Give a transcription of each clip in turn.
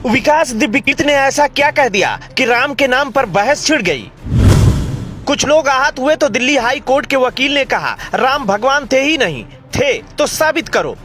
विकास दिव्यकीर्ति ने ऐसा क्या कह दिया कि राम के नाम पर बहस छिड़ गई। कुछ लोग आहत हुए तो दिल्ली हाई कोर्ट के वकील ने कहा राम भगवान थे ही नहीं, थे तो साबित करो।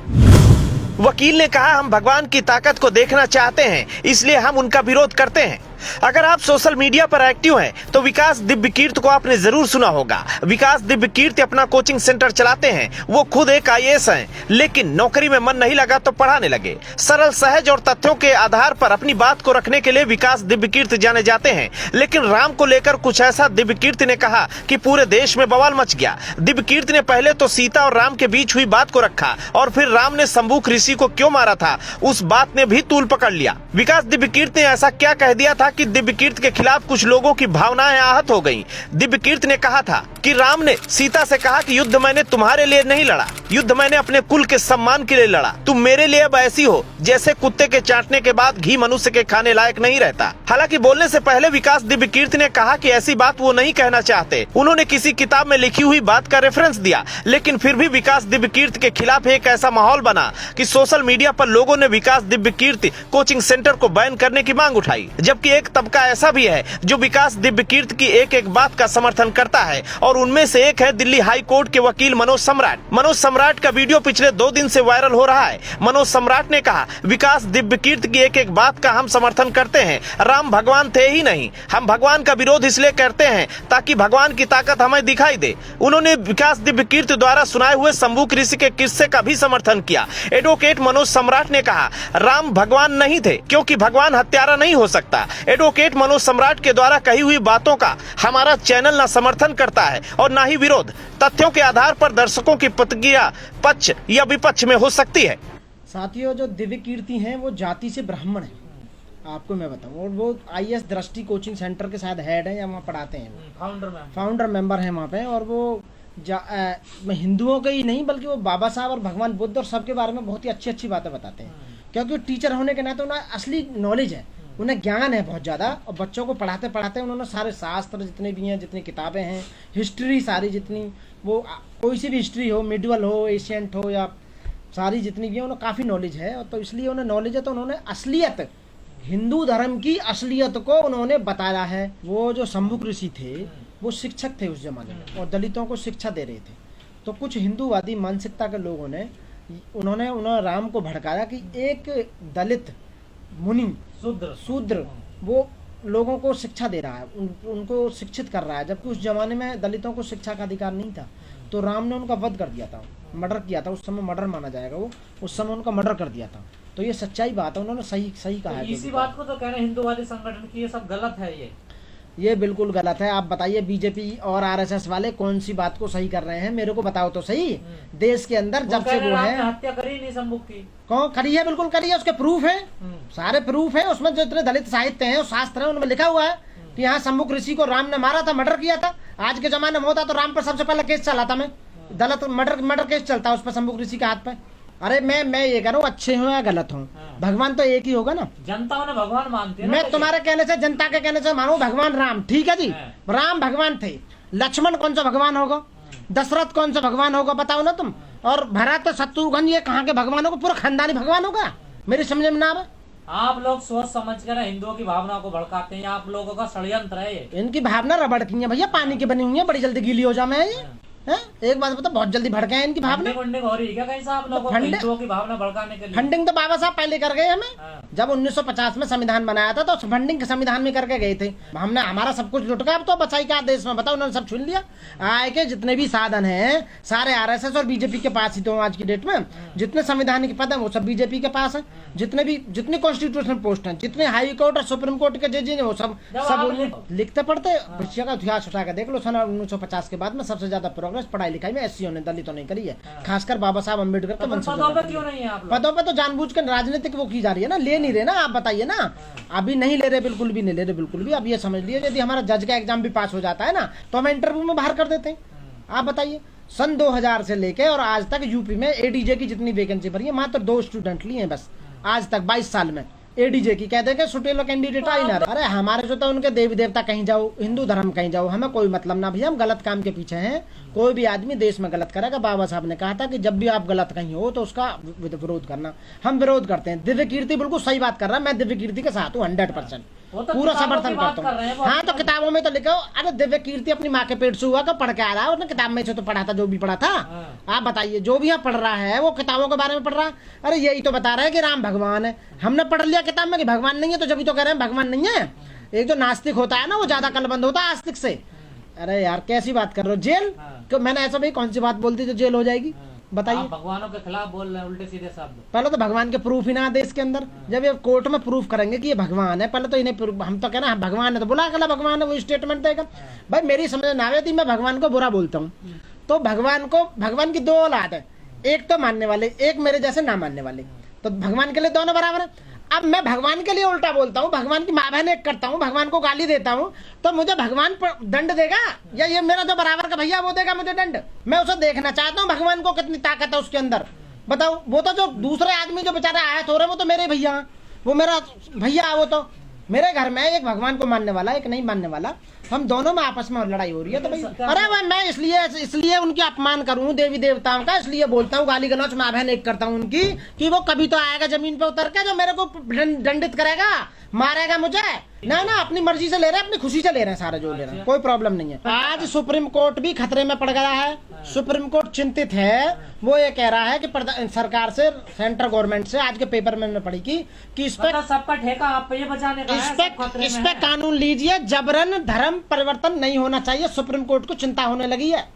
वकील ने कहा हम भगवान की ताकत को देखना चाहते हैं, इसलिए हम उनका विरोध करते हैं। अगर आप सोशल मीडिया पर एक्टिव हैं तो विकास दिव्यकीर्ति को आपने जरूर सुना होगा। विकास दिव्यकीर्ति अपना कोचिंग सेंटर चलाते हैं। वो खुद एक आईएएस हैं, लेकिन नौकरी में मन नहीं लगा तो पढ़ाने लगे। सरल, सहज और तथ्यों के आधार पर अपनी बात को रखने के लिए विकास दिव्यकीर्ति जाने जाते हैं। लेकिन राम को लेकर कुछ ऐसा दिव्यकीर्ति ने कहा कि पूरे देश में बवाल मच गया। दिव्यकीर्ति ने पहले तो सीता और राम के बीच हुई बात को रखा और फिर राम ने शंभुक ऋषि को क्यों मारा था उस बात ने भी तूल पकड़ लिया। विकास दिव्यकीर्ति ने ऐसा क्या कह दिया था कि दिव्यकीर्ति के खिलाफ कुछ लोगों की भावनाएं आहत हो गईं। दिव्यकीर्ति ने कहा था कि राम ने सीता से कहा कि युद्ध मैंने तुम्हारे लिए नहीं लड़ा, युद्ध मैंने अपने कुल के सम्मान के लिए लड़ा। तुम मेरे लिए अब ऐसी हो जैसे कुत्ते के चाटने के बाद घी मनुष्य के खाने लायक नहीं रहता। हालांकि बोलने से पहले विकास दिव्यकीर्ति ने कहा कि ऐसी बात वो नहीं कहना चाहते। उन्होंने किसी किताब में लिखी हुई बात का रेफरेंस दिया, लेकिन फिर भी विकास दिव्यकीर्ति के खिलाफ एक ऐसा माहौल बना कि सोशल मीडिया पर लोगों ने विकास दिव्यकीर्ति कोचिंग सेंटर को बैन करने की मांग उठाई। जबकि एक तबका ऐसा भी है जो विकास दिव्यकीर्ति की एक एक बात का समर्थन करता है और उनमें से एक है दिल्ली हाई कोर्ट के वकील मनोज सम्राट। मनोज सम्राट का वीडियो पिछले 2 दिन से वायरल हो रहा है। मनोज सम्राट ने कहा विकास दिव्यकीर्ति की एक एक बात का हम समर्थन करते हैं। राम भगवान थे ही नहीं, हम भगवान का विरोध इसलिए करते हैं ताकि भगवान की ताकत हमें दिखाई दे। उन्होंने विकास दिव्यकीर्ति द्वारा सुनाए हुए शंभुक ऋषि के किस्से का भी समर्थन किया। एडवोकेट मनोज सम्राट ने कहा राम भगवान नहीं थे क्योंकि भगवान हत्यारा नहीं हो सकता। एडवोकेट मनोज सम्राट के द्वारा कही हुई बातों का हमारा चैनल न समर्थन करता है और न ही विरोध। तथ्यों के आधार पर दर्शकों की प्रतिक्रिया पक्ष या विपक्ष में हो सकती है। साथियों, जो दिव्यकीर्ति हैं वो जाति से ब्राह्मण हैं, आपको मैं बताऊं। और वो आईएएस दृष्टि कोचिंग सेंटर के शायद हेड हैं या वहाँ पढ़ाते हैं, फाउंडर मेंबर हैं वहाँ पे। और वो हिंदुओं के ही नहीं बल्कि वो बाबा साहब और भगवान बुद्ध और सबके बारे में बहुत ही अच्छी अच्छी बातें बताते हैं, क्योंकि टीचर होने के नाते उन्हें असली नॉलेज है, उन्हें ज्ञान है बहुत ज़्यादा। और बच्चों को पढ़ाते पढ़ाते उन्होंने सारे शास्त्र जितने भी हैं, जितनी किताबें हैं, हिस्ट्री सारी जितनी, वो कोई सी भी हिस्ट्री हो, मिडिवल हो, एशियंट हो, या सारी जितनी भी है उन्हें काफ़ी नॉलेज है। और तो इसलिए उन्हें नॉलेज है तो उन्होंने असलियत, हिंदू धर्म की असलियत को उन्होंने बताया है। वो जो शंभुक ऋषि थे वो शिक्षक थे उस जमाने में और दलितों को शिक्षा दे रहे थे। तो कुछ हिंदूवादी मानसिकता के लोगों ने उन्होंने राम को भड़काया कि एक दलित मुनि शूद्र वो लोगों को शिक्षा दे रहा है, उनको शिक्षित कर रहा है, जबकि उस जमाने में दलितों को शिक्षा का अधिकार नहीं था। तो राम ने उनका वध कर दिया था, मर्डर किया था। उस समय मर्डर माना जाएगा, वो उस समय उनका मर्डर कर दिया था। तो ये सच्चाई बात है, उन्होंने सही कहा है। इसी बात को तो कह रहे हैं हिंदूवादी संगठन की ये सब गलत है। ये बिल्कुल गलत है। आप बताइए बीजेपी और आरएसएस वाले कौन सी बात को सही कर रहे हैं, मेरे को बताओ तो सही। देश के अंदर जब से वो है, हत्या करी नहीं शंभुक की, कौन करी है? बिल्कुल करी है, उसके प्रूफ है, सारे प्रूफ है। उसमें जो इतने दलित साहित्य हैं, शास्त्र है, उनमें लिखा हुआ है कि यहाँ शंभुक ऋषि को राम ने मारा था, मर्डर किया था। आज के जमाने में होता तो राम पर सबसे पहले केस चला था, मैं दलित मर्डर केस चलता उस पर, शंभुक ऋषि के हाथ पे। अरे मैं ये कह रहा हूँ, अच्छे हो या गलत हो, भगवान तो एक ही होगा ना। जनता उन्हें भगवान मानती है। मैं तुम्हारे कहने से, जनता के कहने से मानो भगवान राम, ठीक है जी, राम भगवान थे। लक्ष्मण कौन सा भगवान होगा? दशरथ कौन सा भगवान होगा? बताओ ना तुम। और भरत शत्रुघ्न ये कहाँ के भगवान होगा? पूरा खानदानी भगवान होगा? मेरी समझ में ना आवे। आप लोग सोच समझ कर हिंदुओं की भावना को भड़काते हैं। आप लोगों का षड्यंत्र है ये। इनकी भावना रबड़ की है भैया, पानी की बनी हुई है, बड़ी जल्दी गीली हो जाए। ये है एक बात बता, बहुत जल्दी भड़के हैं इनकी भावना। फंडिंग हो रही है क्या कहीं साहब लोगों को हिंदुओं की भावना भड़काने के लिए? फंडिंग तो बाबा साहब पहले कर गए हमें। जब 1950 में संविधान बनाया था तो फंडिंग संविधान में करके गए थे। हमने हमारा सब कुछ लुट गया, अब तो बचाई क्या देश में? बताओ, उन्होंने सब छीन लिया। आय के जितने भी साधन हैं सारे आरएसएस और बीजेपी के पास ही। तो आज की डेट में जितने संवैधानिक पद है वो सब बीजेपी के पास है। जितने कॉन्स्टिट्यूशनल पोस्ट हैं, जितने हाई कोर्ट और सुप्रीम कोर्ट के जज हैं, वो सब लिखते पढ़ते बच्चियों का इतिहास उठा के देख लो। सन 1950 के बाद में सबसे ज्यादा प्रोग्रेस पढ़ाई लिखाई में एससीओ ने, दलितों ने करी है, खासकर बाबा साहब अम्बेडकर के वंशज। पदों पे तो जानबूझ कर राजनीतिक वो की जा रही है ना, ले नहीं रहे ना। आप बताइए ना, अभी नहीं ले रहे, बिल्कुल भी नहीं ले रहे, बिल्कुल भी। अब ये समझ लिए यदि हमारा जज का एग्जाम भी पास हो जाता है ना तो हमें इंटरव्यू में बाहर कर देते हैं। आप बताइए, सन 2000 से लेके और आज तक यूपी में एडीजे की जितनी वैकेंसी भरी है, मात्र 2 स्टूडेंट लिए हैं बस आज तक 22 साल में। एडीजे की, कहते हैं कि सुटेलो कैंडिडेट आई ना। अरे हमारे जो तो उनके देवी देवता कहीं जाओ, हिंदू धर्म कहीं जाओ, हमें कोई मतलब ना भैया, हम गलत काम के पीछे हैं। कोई भी आदमी देश में गलत करेगा, बाबा साहब ने कहा था कि जब भी आप गलत कहीं हो तो उसका विरोध करना, हम विरोध करते हैं। दिव्य कीर्ति बिल्कुल सही बात कर रहा है, मैं दिव्य कीर्ति के साथ हूँ 100%, पूरा समर्थन करता हूँ। हाँ तो किताबों में तो लिखो, अरे दिव्य कीर्ति अपनी माँ के पेट से हुआ का पढ़ के आ रहा है, उसने किताब में से तो पढ़ा था जो भी पढ़ा था। आप बताइए, जो भी यहाँ पढ़ रहा है वो किताबों के बारे में पढ़ रहा है। अरे यही तो बता रहा है कि राम भगवान है, हमने पढ़ लिया किताब में कि भगवान नहीं है, तो जब तो कह रहे हैं भगवान नहीं है। एक जो नास्तिक होता है ना, वो ज्यादा कलबंद होता है आस्तिक से। अरे यार कैसी बात कर रहे हो, जेल क्यों? मैंने ऐसा भाई कौन सी बात बोलती जो जेल हो जाएगी, बताइए। भगवानों के खिलाफ बोल रहे हैं उल्टे सीधे शब्द। पहले तो भगवान के प्रूफ ही ना देश के अंदर, जब ये कोर्ट में प्रूफ करेंगे कि ये भगवान है, पहले तो इन्हें हम तो कहना भगवान है तो बोला अगला भगवान है, वो स्टेटमेंट देगा। भाई मेरी समझ ना आती, मैं भगवान को बुरा बोलता हूँ, तो भगवान की दो औलाद है, एक तो मानने वाले, एक मेरे जैसे ना मानने वाले, तो भगवान के लिए दोनों बराबर है। अब मैं भगवान के लिए उल्टा बोलता हूँ, भगवान की माँ बहन एक करता हूँ, भगवान को गाली देता हूँ, तो मुझे भगवान दंड देगा या ये मेरा जो बराबर का भैया वो देगा मुझे दंड? मैं उसे देखना चाहता हूँ भगवान को कितनी ताकत है उसके अंदर, बताओ। वो तो जो दूसरे आदमी जो बेचारे आयत हो रहे वो तो मेरे भैया, वो मेरा भैया, वो तो मेरे घर में एक भगवान को मानने वाला, एक नहीं मानने वाला, हम दोनों में आपस में लड़ाई हो रही है। तो भाई अरे भाई मैं इसलिए उनके अपमान करूं देवी देवताओं का, इसलिए बोलता हूँ गाली गलौच माँ बहन एक करता हूँ उनकी, कि वो कभी तो आएगा जमीन पे उतर के जो मेरे को दंडित करेगा, मारेगा मुझे। ना ना, अपनी मर्जी से ले रहे हैं, अपनी खुशी से ले रहे हैं, सारा जो ले रहे हैं, कोई प्रॉब्लम नहीं है। आज सुप्रीम कोर्ट भी खतरे में पड़ गया है, सुप्रीम कोर्ट चिंतित है। वो ये कह रहा है कि सरकार से, सेंट्रल गवर्नमेंट से, आज के पेपर में पढ़ी कि इस पे सबका ठेका आप पे बचाने का है, इस पे कानून लीजिए, जबरन धर्म परिवर्तन नहीं होना चाहिए। सुप्रीम कोर्ट को चिंता होने लगी है।